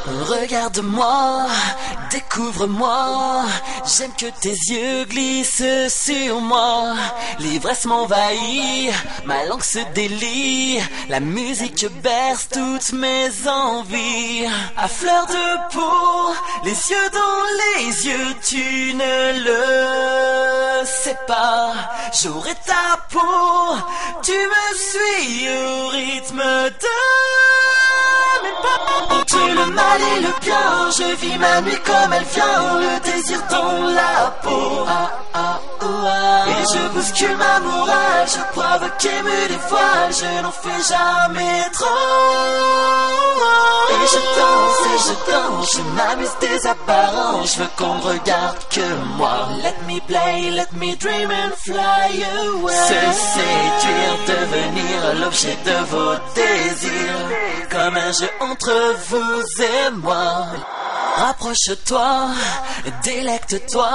Regarde-moi, découvre-moi, j'aime que tes yeux glissent sur moi. L'ivresse m'envahit, ma langue se délie, la musique berce toutes mes envies. À fleur de peau, les yeux dans les yeux, tu ne le sais pas. J'aurai ta peau, tu me suis au rythme de mes pas. Entre le mal et le bien, je vis ma nuit comme elle vient, le désir dans la peau. Et je bouscule ma morale, je provoque et me dévoile, je n'en fais jamais trop. Et je danse, je m'amuse des apparences, je veux qu'on regarde que moi. Let me play, let me dream and fly away. Se séduire, devenir l'objet de vos désirs, comme un jeu entre vous et moi. Rapproche-toi, délecte-toi,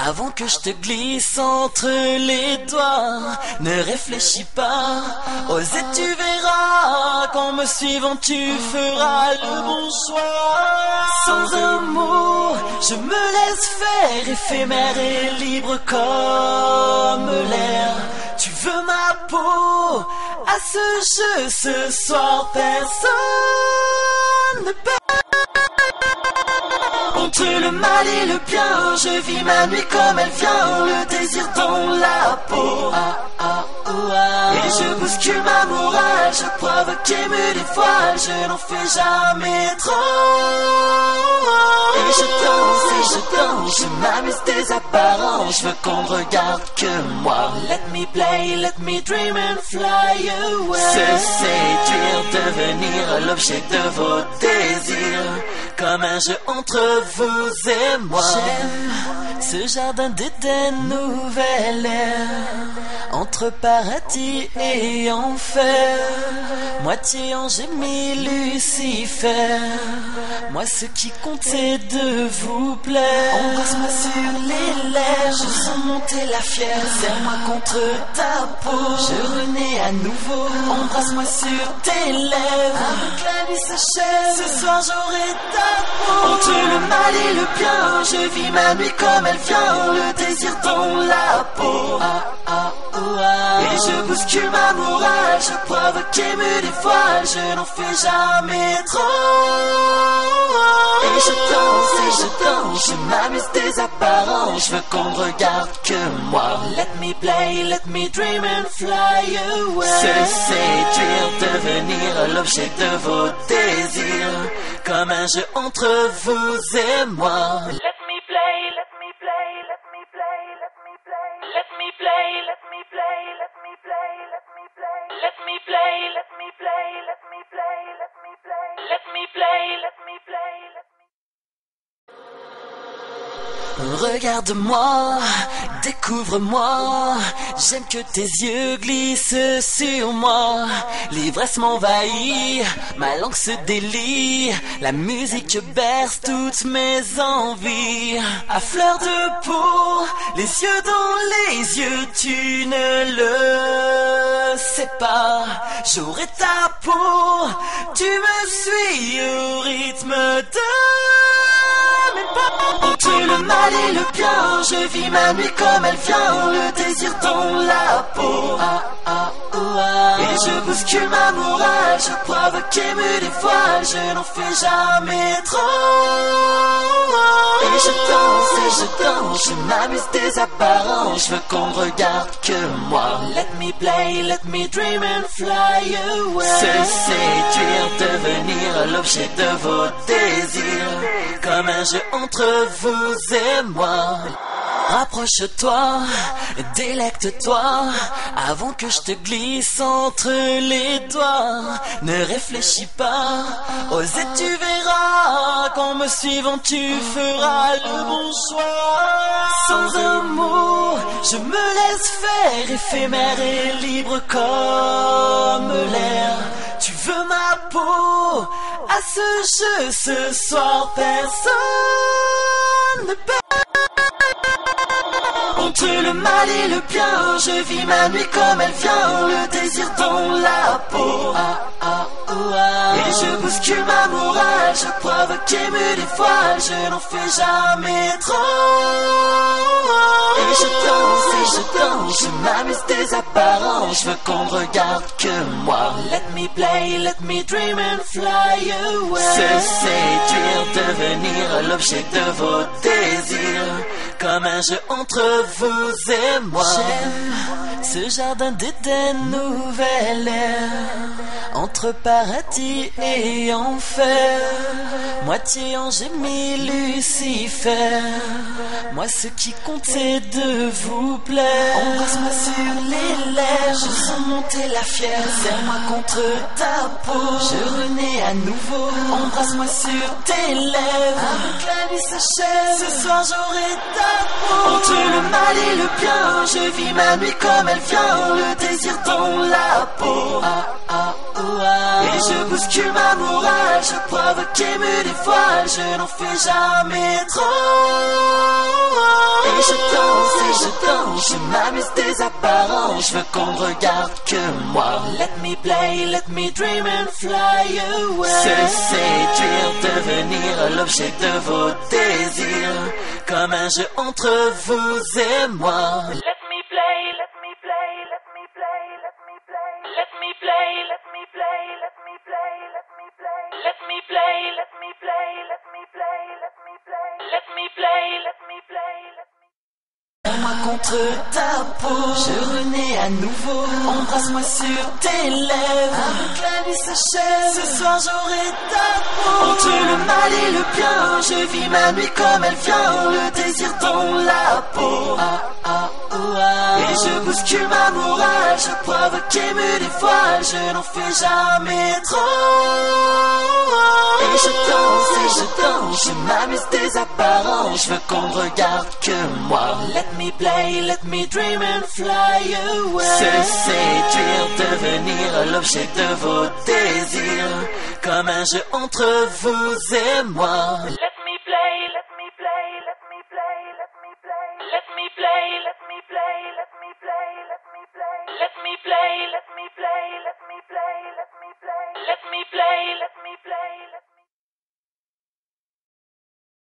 avant que je te glisse entre les doigts. Ne réfléchis pas, ose et tu verras, qu'en me suivant tu feras le bon choix. Sans un mot, je me laisse faire, éphémère et libre comme l'air. Tu veux ma peau, à ce jeu ce soir personne ne perd. Entre le mal et le bien, je vis ma nuit comme elle vient, le désir dans la peau. Et je bouscule ma morale, je provoque et me dévoile, je n'en fais jamais trop. Et je danse, je m'amuse des apparences, je veux qu'on regarde que moi. Let me play, let me dream and fly away. Se séduire, devenir l'objet de vos désirs, comme un jeu entre vous et moi. J'aime ce jardin d'Éden, nouvelle ère, entre paradis et enfer. Moitié ange et mi-Lucifer, moi ce qui compte c'est de vous plaire. Embrasse-moi sur les lèvres, je sens monter la fièvre. Serre-moi contre ta peau, je renais à nouveau. Embrasse-moi sur tes lèvres, avant que la nuit s'achève, ce soir j'aurai ta peau. Entre le mal et le bien, je vis ma nuit comme elle vient, le désir dans la peau. Et je bouscule ma morale, je provoque et me dévoile, je n'en fais jamais trop. Et je danse, je m'amuse des apparences, je veux qu'on regarde que moi. Let me play, let me dream and fly away. Se séduire, devenir l'objet de vos désirs, comme un jeu entre vous et moi. Let me play, let me play, let me play, let me play, let me play, let me play, let me play, let me play, let me play, let me play, let me play, let me play, let me play, let me play, let me. Regarde-moi, découvre-moi, j'aime que tes yeux glissent sur moi. L'ivresse m'envahit, ma langue se délie, la musique berce toutes mes envies. À fleur de peau, les yeux dans les yeux, tu ne le sais pas. J'aurai ta peau, tu me suis au rythme de mes pas. Entre le mal et le bien, je vis ma nuit comme elle vient, le désir dans la peau. Et je bouscule ma morale, je provoque et me dévoile, je n'en fais jamais trop. Et je danse, je m'amuse des apparences, je veux qu'on regarde que moi. Let me play, let me dream and fly away. Se séduire, devenir l'objet de vos désirs, comme un jeu entre vous et moi. Rapproche-toi, délecte-toi, avant que je te glisse entre les doigts. Ne réfléchis pas, ose et tu verras, qu'en me suivant tu feras le bon choix. Sans un mot, je me laisse faire, éphémère et libre comme l'air. Tu veux ma peau, à ce jeu ce soir personne ne perd. Entre le mal et le bien, je vis ma nuit comme elle vient, le désir dans la peau. Et je bouscule ma morale, je provoque et me dévoile, je n'en fais jamais trop. Et je danse, je m'amuse des apparences, je veux qu'on ne regarde que moi. Let me play, let me dream and fly away. Se séduire, devenir l'objet de vos désirs, comme un jeu entre vous et moi. J'aime ce jardin d'Éden, nouvelle ère, entre paradis et enfer. Moitié ange et mi-Lucifer, moi ce qui compte c'est de vous plaire. Embrasse-moi sur les lèvres, je sens monter la fièvre. Serre-moi contre ta peau, je renais à nouveau. Embrasse-moi sur tes lèvres, avant que la nuit s'achève. Ce soir j'aurai ta peau. Entre le mal et le bien, je vis ma nuit comme elle vient. Le désir dans la peau. Et je bouscule ma morale, je provoque et me dévoile, je n'en fais jamais trop. Et je danse, je m'amuse des apparences, je veux qu'on ne regarde que moi. Let me play, let me dream and fly away. Se séduire, devenir l'objet de vos désirs, comme un jeu entre vous et moi. Let me play, let me play, let me play, let me play, let me play, let me play, let me play, let me play, let me play, let me play, let me play, let me play, let me play, let me play, let me. Serre-moi contre ta peau, je renais à nouveau. Embrasse-moi sur tes lèvres, avant que la nuit s'achève. Ce soir j'aurai ta peau. Entre le mal et le bien, je vis ma nuit comme elle vient. Le désir dans la peau. Et je bouscule ma morale, je provoque et me dévoile, je n'en fais jamais trop. Et je danse, je m'amuse des apparences, je veux qu'on ne regarde que moi. Let me play, let me dream and fly away. Se séduire, devenir l'objet de vos désirs, comme un jeu entre vous et moi. Let me play, let me play, let me play, let me play, let me play, let me play, let me play, let me play, let me play, let me play, let me play, let me play, let me play, let me